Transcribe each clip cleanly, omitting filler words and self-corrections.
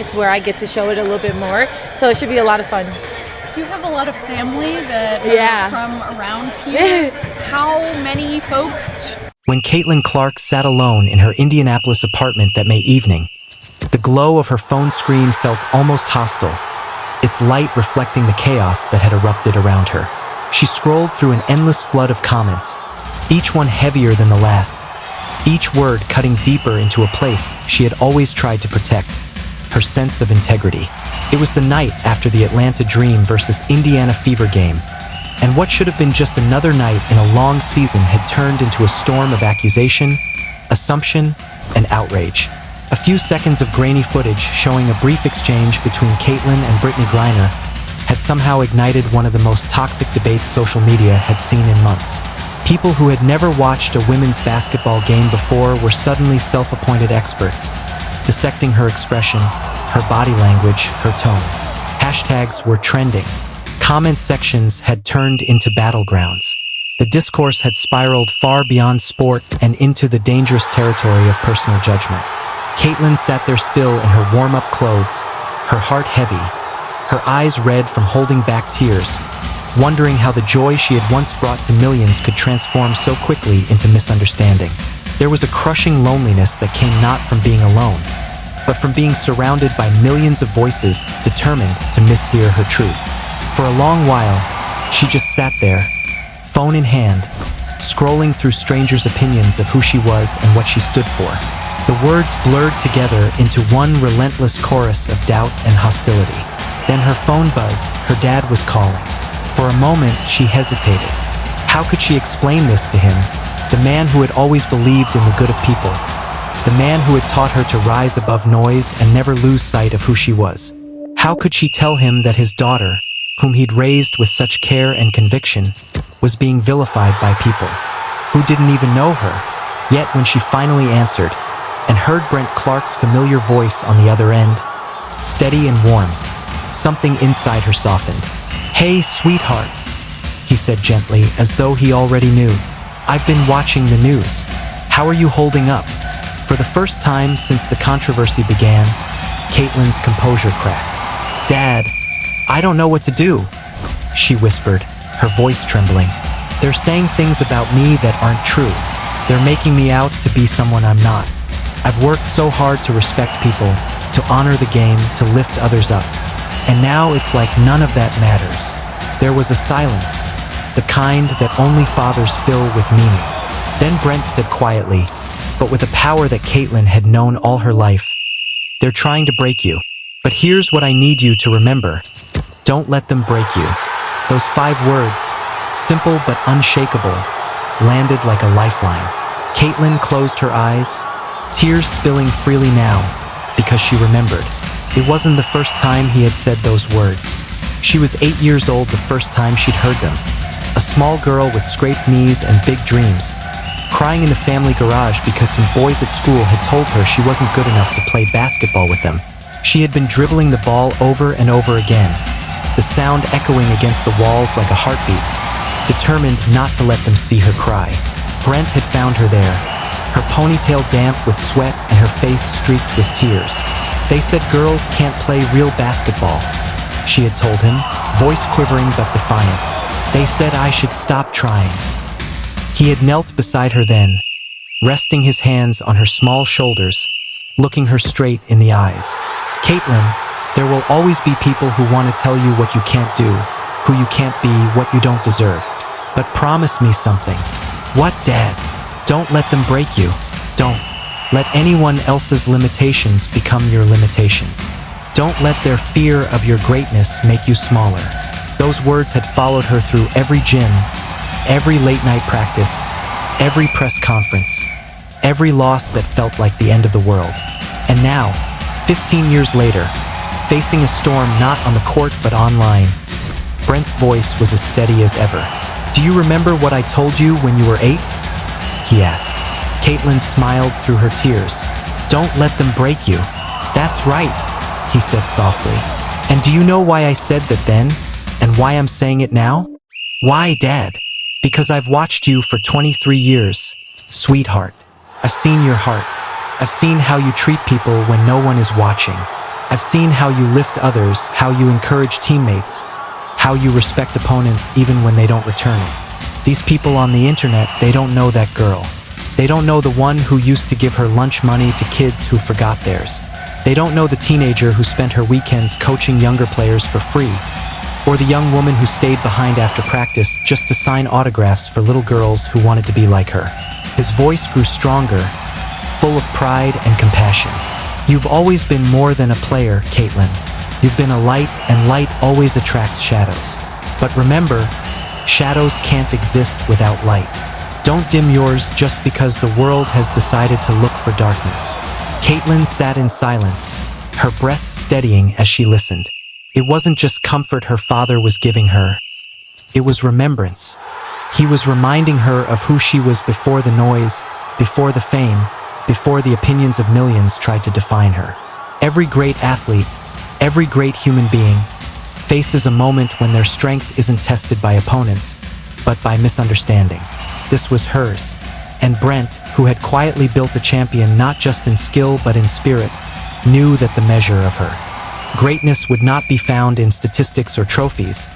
It's where I get to show it a little bit more, so it should be a lot of fun. You have a lot of family that Yeah. are from around here. How many folks? When Caitlin Clark sat alone in her Indianapolis apartment that May evening, the glow of her phone screen felt almost hostile, its light reflecting the chaos that had erupted around her. She scrolled through an endless flood of comments, each one heavier than the last, each word cutting deeper into a place she had always tried to protect, her sense of integrity. It was the night after the Atlanta Dream versus Indiana Fever game, and what should have been just another night in a long season had turned into a storm of accusation, assumption, and outrage. A few seconds of grainy footage showing a brief exchange between Caitlin and Brittany Griner had somehow ignited one of the most toxic debates social media had seen in months. People who had never watched a women's basketball game before were suddenly self-appointed experts, dissecting her expression, her body language, her tone. Hashtags were trending. Comment sections had turned into battlegrounds. The discourse had spiraled far beyond sport and into the dangerous territory of personal judgment. Caitlin sat there still in her warm-up clothes, her heart heavy, her eyes red from holding back tears, wondering how the joy she had once brought to millions could transform so quickly into misunderstanding. There was a crushing loneliness that came not from being alone, but from being surrounded by millions of voices determined to mishear her truth. For a long while, she just sat there, phone in hand, scrolling through strangers' opinions of who she was and what she stood for. The words blurred together into one relentless chorus of doubt and hostility. Then her phone buzzed. Her dad was calling. For a moment, she hesitated. How could she explain this to him, the man who had always believed in the good of people, the man who had taught her to rise above noise and never lose sight of who she was? How could she tell him that his daughter, whom he'd raised with such care and conviction, was being vilified by people who didn't even know her? Yet when she finally answered, and heard Brent Clark's familiar voice on the other end, steady and warm, something inside her softened. "Hey, sweetheart," he said gently, as though he already knew. "I've been watching the news. How are you holding up?" For the first time since the controversy began, Caitlin's composure cracked. "Dad, I don't know what to do," she whispered, her voice trembling. "They're saying things about me that aren't true. They're making me out to be someone I'm not. I've worked so hard to respect people, to honor the game, to lift others up. And now it's like none of that matters." There was a silence, the kind that only fathers fill with meaning. Then Brent said quietly, but with a power that Caitlin had known all her life, "They're trying to break you. But here's what I need you to remember. Don't let them break you." Those 5 words, simple but unshakable, landed like a lifeline. Caitlin closed her eyes, tears spilling freely now, because she remembered. It wasn't the first time he had said those words. She was 8 years old the first time she'd heard them. A small girl with scraped knees and big dreams, crying in the family garage because some boys at school had told her she wasn't good enough to play basketball with them. She had been dribbling the ball over and over again, the sound echoing against the walls like a heartbeat, determined not to let them see her cry. Brent had found her there, her ponytail damp with sweat and her face streaked with tears. "They said girls can't play real basketball," she had told him, voice quivering but defiant. "They said I should stop trying." He had knelt beside her then, resting his hands on her small shoulders, looking her straight in the eyes. "Caitlin, there will always be people who want to tell you what you can't do, who you can't be, what you don't deserve. But promise me something." "What, Dad?" "Don't let them break you. Don't. Let anyone else's limitations become your limitations. Don't let their fear of your greatness make you smaller." Those words had followed her through every gym, every late-night practice, every press conference, every loss that felt like the end of the world. And now, 15 years later, facing a storm not on the court but online, Brent's voice was as steady as ever. "Do you remember what I told you when you were 8? He asked. Caitlin smiled through her tears. "Don't let them break you." "That's right," he said softly. "And do you know why I said that then, and why I'm saying it now?" "Why, Dad?" "Because I've watched you for 23 years, sweetheart. I've seen your heart. I've seen how you treat people when no one is watching. I've seen how you lift others, how you encourage teammates, how you respect opponents even when they don't return it. These people on the internet, they don't know that girl. They don't know the one who used to give her lunch money to kids who forgot theirs. They don't know the teenager who spent her weekends coaching younger players for free, or the young woman who stayed behind after practice just to sign autographs for little girls who wanted to be like her. His voice grew stronger, full of pride and compassion. You've always been more than a player, Caitlin. You've been a light, and light always attracts shadows. But remember, shadows can't exist without light. Don't dim yours just because the world has decided to look for darkness. Caitlin sat in silence, her breath steadying as she listened. It wasn't just comfort her father was giving her. It was remembrance. He was reminding her of who she was before the noise, before the fame, before the opinions of millions tried to define her. Every great athlete, every great human being, faces a moment when their strength isn't tested by opponents, but by misunderstanding. This was hers. And Brent, who had quietly built a champion not just in skill but in spirit, knew that the measure of her greatness would not be found in statistics or trophies,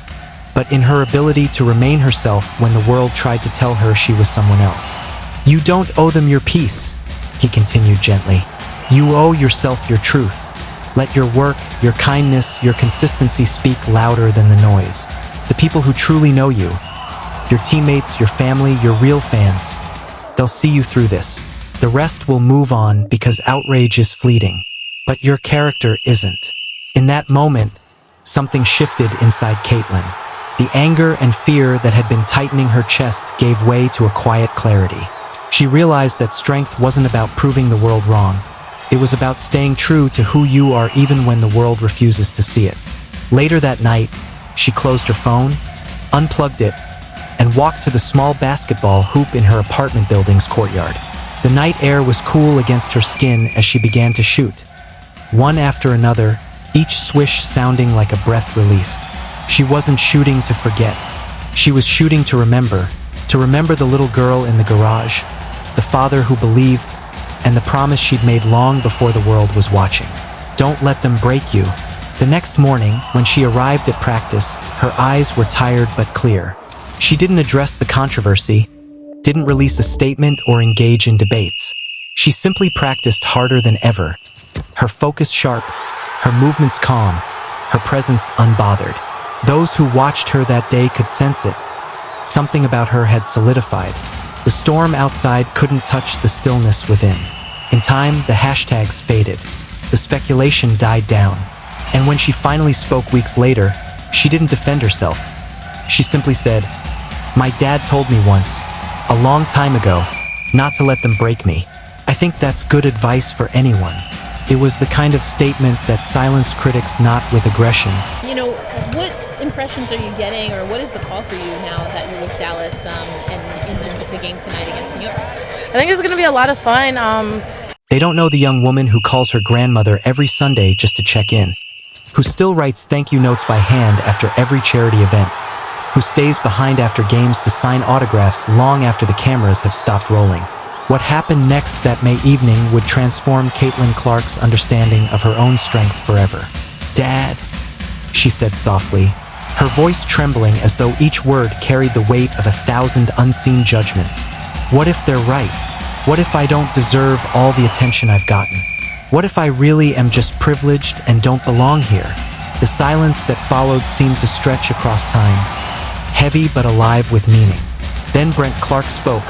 but in her ability to remain herself when the world tried to tell her she was someone else. You don't owe them your peace, he continued gently. You owe yourself your truth. Let your work, your kindness, your consistency speak louder than the noise. The people who truly know you, your teammates, your family, your real fans, they'll see you through this. The rest will move on because outrage is fleeting, but your character isn't. In that moment, something shifted inside Caitlin. The anger and fear that had been tightening her chest gave way to a quiet clarity. She realized that strength wasn't about proving the world wrong. It was about staying true to who you are even when the world refuses to see it. Later that night, she closed her phone, unplugged it, and walked to the small basketball hoop in her apartment building's courtyard. The night air was cool against her skin as she began to shoot. One after another, each swish sounding like a breath released. She wasn't shooting to forget. She was shooting to remember the little girl in the garage, the father who believed, and the promise she'd made long before the world was watching. Don't let them break you. The next morning, when she arrived at practice, her eyes were tired but clear. She didn't address the controversy, didn't release a statement or engage in debates. She simply practiced harder than ever. Her focus sharp, her movements calm, her presence unbothered. Those who watched her that day could sense it. Something about her had solidified. The storm outside couldn't touch the stillness within. In time, the hashtags faded. The speculation died down. And when she finally spoke weeks later, she didn't defend herself. She simply said, "My dad told me once, a long time ago, not to let them break me." I think that's good advice for anyone. It was the kind of statement that silenced critics not with aggression. You know, what impressions are you getting, or what is the call for you now that you're with Dallas and in the game tonight against New York? I think it's going to be a lot of fun. They don't know the young woman who calls her grandmother every Sunday just to check in, who still writes thank you notes by hand after every charity event, who stays behind after games to sign autographs long after the cameras have stopped rolling. What happened next that May evening would transform Caitlin Clark's understanding of her own strength forever. "Dad," she said softly, her voice trembling as though each word carried the weight of 1,000 unseen judgments. "What if they're right? What if I don't deserve all the attention I've gotten? What if I really am just privileged and don't belong here?" The silence that followed seemed to stretch across time, heavy but alive with meaning. Then Brent Clark spoke,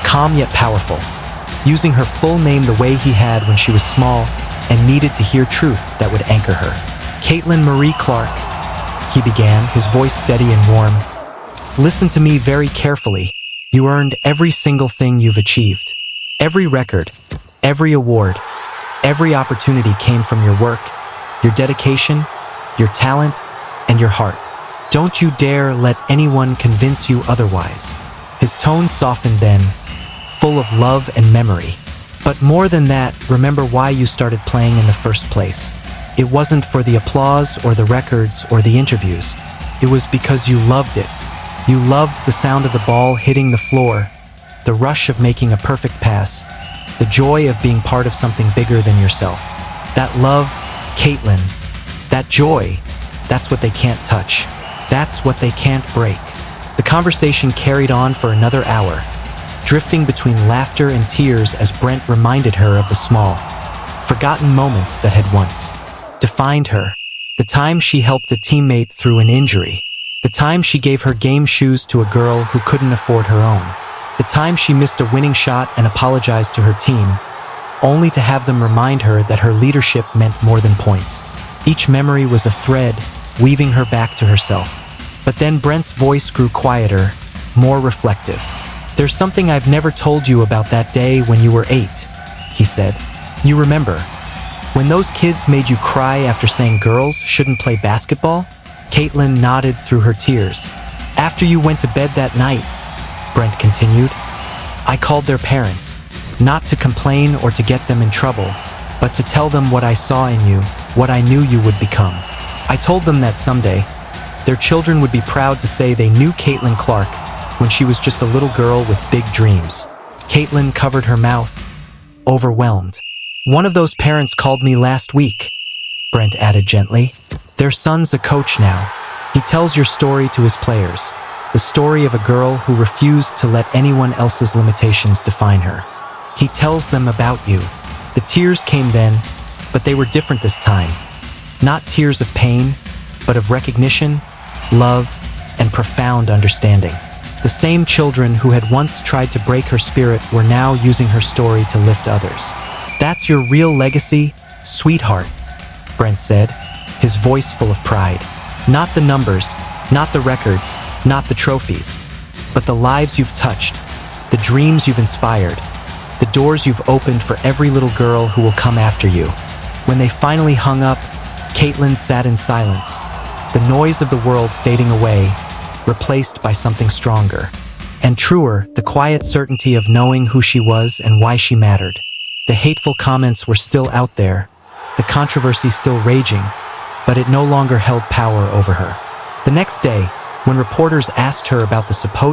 calm yet powerful, using her full name the way he had when she was small and needed to hear truth that would anchor her. "Caitlin Marie Clark," he began, his voice steady and warm. "Listen to me very carefully. You earned every single thing you've achieved. Every record, every award, every opportunity came from your work, your dedication, your talent, and your heart. Don't you dare let anyone convince you otherwise." His tone softened then, full of love and memory. "But more than that, remember why you started playing in the first place. It wasn't for the applause or the records or the interviews. It was because you loved it. You loved the sound of the ball hitting the floor, the rush of making a perfect pass, the joy of being part of something bigger than yourself. That love, Caitlin, that joy, that's what they can't touch. That's what they can't break. The conversation carried on for another hour, drifting between laughter and tears as Brent reminded her of the small, forgotten moments that had once defined her. The time she helped a teammate through an injury. The time she gave her game shoes to a girl who couldn't afford her own. The time she missed a winning shot and apologized to her team, only to have them remind her that her leadership meant more than points. Each memory was a thread, weaving her back to herself. But then Brent's voice grew quieter, more reflective. "There's something I've never told you about that day when you were 8, he said. "You remember, when those kids made you cry after saying girls shouldn't play basketball?" Caitlin nodded through her tears. "After you went to bed that night," Brent continued, "I called their parents, not to complain or to get them in trouble, but to tell them what I saw in you, what I knew you would become. I told them that someday, their children would be proud to say they knew Caitlin Clark when she was just a little girl with big dreams." Caitlin covered her mouth, overwhelmed. "One of those parents called me last week," Brent added gently. "Their son's a coach now. He tells your story to his players, the story of a girl who refused to let anyone else's limitations define her. He tells them about you." The tears came then, but they were different this time. Not tears of pain, but of recognition, love, and profound understanding. The same children who had once tried to break her spirit were now using her story to lift others. "That's your real legacy, sweetheart," Brent said, his voice full of pride. "Not the numbers, not the records, not the trophies, but the lives you've touched, the dreams you've inspired, the doors you've opened for every little girl who will come after you." When they finally hung up, Caitlin sat in silence, the noise of the world fading away, replaced by something stronger and truer, the quiet certainty of knowing who she was and why she mattered. The hateful comments were still out there, the controversy still raging, but it no longer held power over her. The next day, when reporters asked her about the supposed